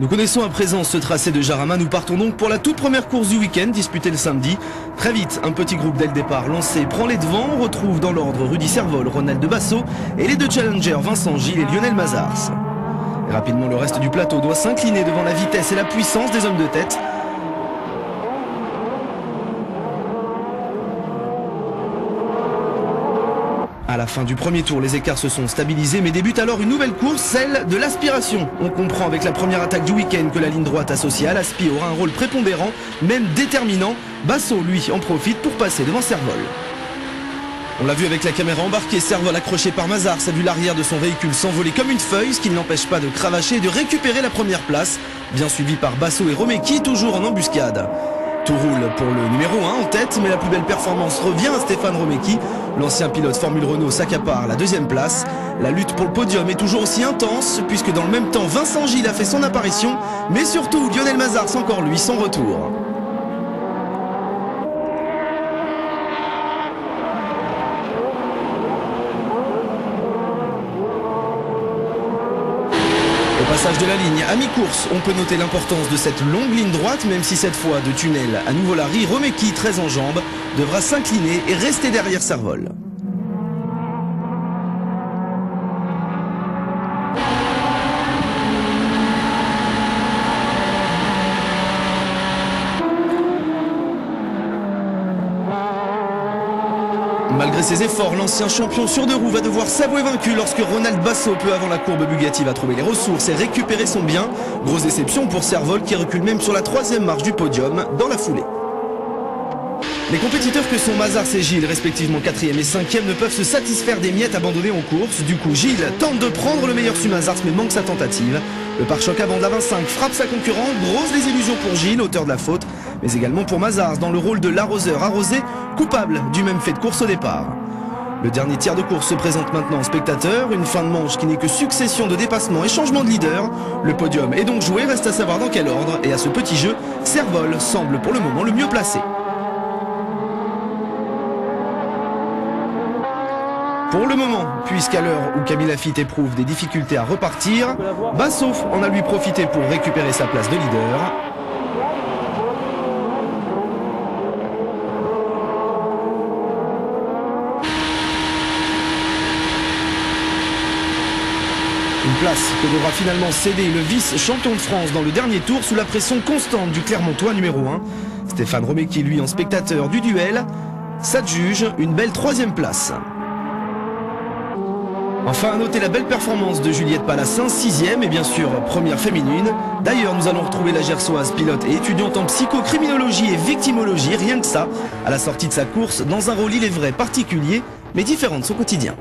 Nous connaissons à présent ce tracé de Jarama, nous partons donc pour la toute première course du week-end disputée le samedi. Très vite, un petit groupe dès le départ lancé prend les devants, on retrouve dans l'ordre Rudy Servol, Ronald Basso et les deux challengers Vincent Gilles et Lionel Mazars. Et rapidement, le reste du plateau doit s'incliner devant la vitesse et la puissance des hommes de tête. À la fin du premier tour, les écarts se sont stabilisés, mais débute alors une nouvelle course, celle de l'aspiration. On comprend avec la première attaque du week-end que la ligne droite associée à l'aspi aura un rôle prépondérant, même déterminant. Basso, lui, en profite pour passer devant Servol. On l'a vu avec la caméra embarquée, Servol accroché par Mazars a vu l'arrière de son véhicule s'envoler comme une feuille, ce qui ne l'empêche pas de cravacher et de récupérer la première place, bien suivi par Basso et Romeki, toujours en embuscade. Tout roule pour le numéro 1 en tête, mais la plus belle performance revient à Stéphane Romeki. L'ancien pilote Formule Renault s'accapare la deuxième place. La lutte pour le podium est toujours aussi intense, puisque dans le même temps, Vincent Gilles a fait son apparition, mais surtout Lionel Mazars encore lui, son retour. Au passage de la ligne à mi-course, on peut noter l'importance de cette longue ligne droite, même si cette fois de tunnel à nouveau Larry, Romeki, très en jambes, devra s'incliner et rester derrière Servol. Malgré ses efforts, l'ancien champion sur deux roues va devoir s'avouer vaincu lorsque Ronald Basso, peu avant la courbe Bugatti, va trouver les ressources et récupérer son bien. Grosse déception pour Servol qui recule même sur la troisième marche du podium dans la foulée. Les compétiteurs que sont Mazars et Gilles, respectivement 4e et 5e, ne peuvent se satisfaire des miettes abandonnées en course. Du coup, Gilles tente de prendre le meilleur sur Mazars mais manque sa tentative. Le pare-choc avant de la 25 frappe sa concurrente, grosse désillusion pour Gilles, auteur de la faute, mais également pour Mazars dans le rôle de l'arroseur arrosé, coupable du même fait de course au départ. Le dernier tiers de course se présente maintenant en spectateur, une fin de manche qui n'est que succession de dépassements et changements de leader. Le podium est donc joué, reste à savoir dans quel ordre, et à ce petit jeu, Servol semble pour le moment le mieux placé. Pour le moment, puisqu'à l'heure où Camille Lafitte éprouve des difficultés à repartir, Basso en a lui profité pour récupérer sa place de leader. Une place que devra finalement céder le vice-champion de France dans le dernier tour sous la pression constante du Clermontois numéro 1. Stéphane Romeki, lui, en spectateur du duel, s'adjuge une belle troisième place. Enfin, à noter la belle performance de Juliette Palassin, 6e et bien sûr première féminine. D'ailleurs, nous allons retrouver la Gersoise, pilote et étudiante en psychocriminologie et victimologie, rien que ça, à la sortie de sa course, dans un rôle, il est vrai, particulier, mais différent de son quotidien.